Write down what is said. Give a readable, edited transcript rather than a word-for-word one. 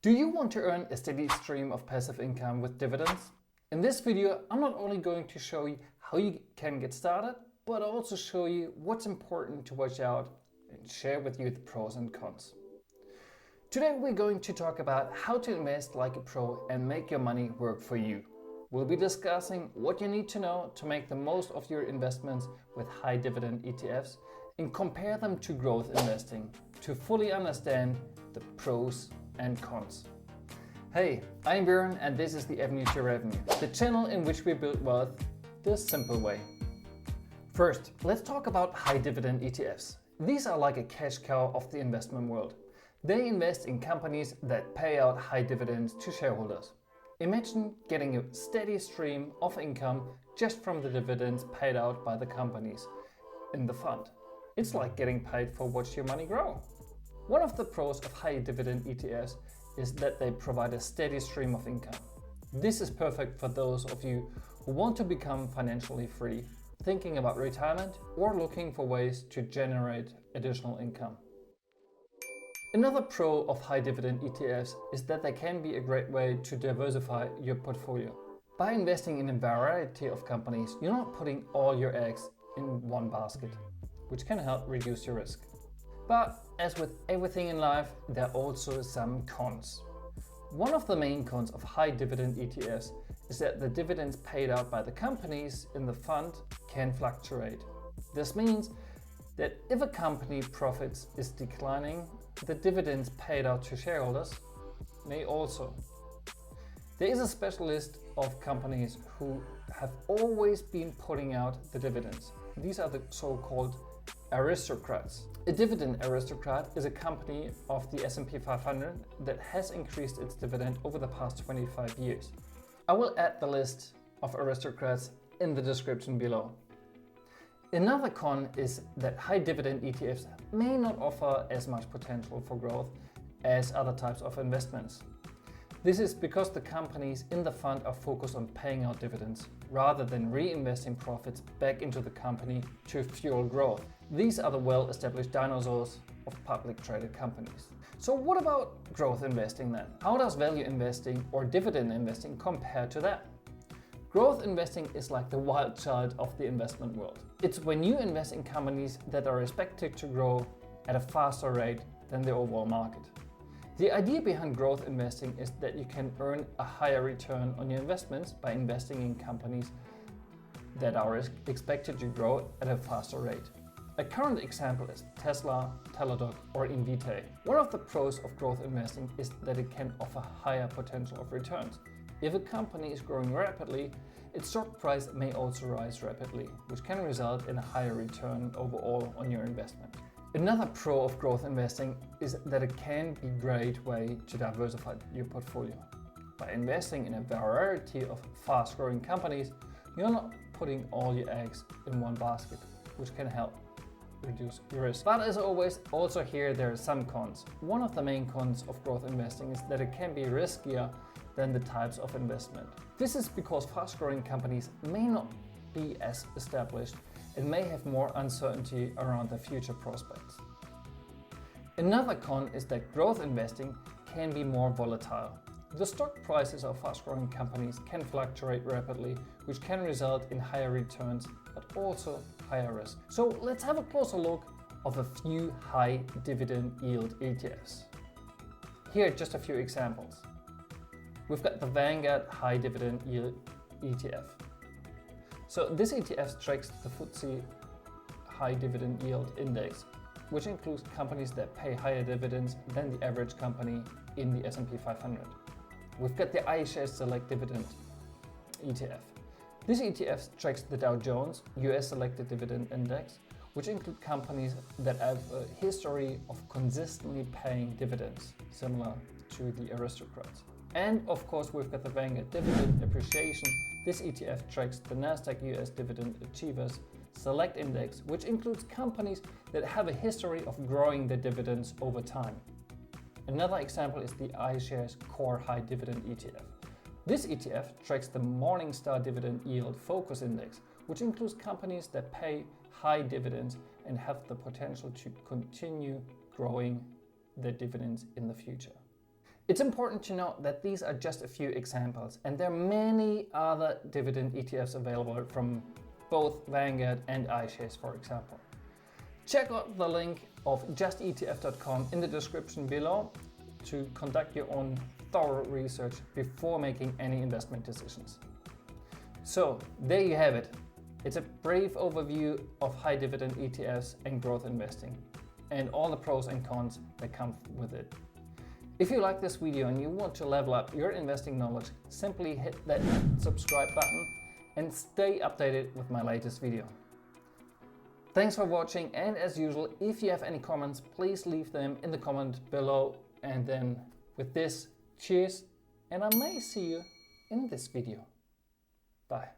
Do you want to earn a steady stream of passive income with dividends? In this video, I'm not only going to show you how you can get started, but also show you what's important to watch out and share with you the pros and cons. Today we're going to talk about how to invest like a pro and make your money work for you. We'll be discussing what you need to know to make the most of your investments with high dividend ETFs and compare them to growth investing to fully understand the pros and cons. Hey, I'm Björn and this is the Avenue to Revenue, the channel in which we build wealth the simple way. First, let's talk about high dividend ETFs. These are like a cash cow of the investment world. They invest in companies that pay out high dividends to shareholders. Imagine getting a steady stream of income just from the dividends paid out by the companies in the fund. It's like getting paid for watching your money grow. One of the pros of high dividend ETFs is that they provide a steady stream of income. This is perfect for those of you who want to become financially free, thinking about retirement, or looking for ways to generate additional income. Another pro of high dividend ETFs is that they can be a great way to diversify your portfolio. By investing in a variety of companies, you're not putting all your eggs in one basket, which can help reduce your risk. But as with everything in life, there are also some cons. One of the main cons of high dividend ETFs is that the dividends paid out by the companies in the fund can fluctuate. This means that if a company profits is declining, the dividends paid out to shareholders may also. There is a special list of companies who have always been putting out the dividends. These are the so-called aristocrats. A dividend aristocrat is a company of the S&P 500 that has increased its dividend over the past 25 years. I will add the list of aristocrats in the description below. Another con is that high dividend ETFs may not offer as much potential for growth as other types of investments. This is because the companies in the fund are focused on paying out dividends rather than reinvesting profits back into the company to fuel growth. These are the well-established dinosaurs of public traded companies. So what about growth investing then? How does value investing or dividend investing compare to that? Growth investing is like the wild child of the investment world. It's when you invest in companies that are expected to grow at a faster rate than the overall market. The idea behind growth investing is that you can earn a higher return on your investments by investing in companies that are expected to grow at a faster rate. A current example is Tesla, Teladoc, or Invitae. One of the pros of growth investing is that it can offer higher potential of returns. If a company is growing rapidly, its stock price may also rise rapidly, which can result in a higher return overall on your investment. Another pro of growth investing is that it can be a great way to diversify your portfolio. By investing in a variety of fast-growing companies, you're not putting all your eggs in one basket, which can help reduce your risk. But as always, also here there are some cons. One of the main cons of growth investing is that it can be riskier than the types of investment. This is because fast-growing companies may not be as established and may have more uncertainty around their future prospects. Another con is that growth investing can be more volatile. The stock prices of fast-growing companies can fluctuate rapidly, which can result in higher returns, but also higher risk. So let's have a closer look of a few high dividend yield ETFs. Here are just a few examples. We've got the Vanguard High Dividend Yield ETF. So this ETF tracks the FTSE High Dividend Yield Index, which includes companies that pay higher dividends than the average company in the S&P 500. We've got the iShares Select Dividend ETF. This ETF tracks the Dow Jones US Selected Dividend Index, which include companies that have a history of consistently paying dividends, similar to the aristocrats. And of course, we've got the Vanguard Dividend Appreciation. This ETF tracks the Nasdaq US Dividend Achievers Select Index, which includes companies that have a history of growing their dividends over time. Another example is the iShares Core High Dividend ETF. This ETF tracks the Morningstar Dividend Yield Focus Index, which includes companies that pay high dividends and have the potential to continue growing their dividends in the future. It's important to note that these are just a few examples, and there are many other dividend ETFs available from both Vanguard and iShares, for example. Check out the link of justetf.com in the description below to conduct your own thorough research before making any investment decisions. So there you have it. It's a brief overview of high dividend ETFs and growth investing, and all the pros and cons that come with it. If you like this video and you want to level up your investing knowledge, simply hit that subscribe button and stay updated with my latest video. Thanks for watching, and as usual, if you have any comments, please leave them in the comment below. And then with this, cheers, and I may see you in this video. Bye.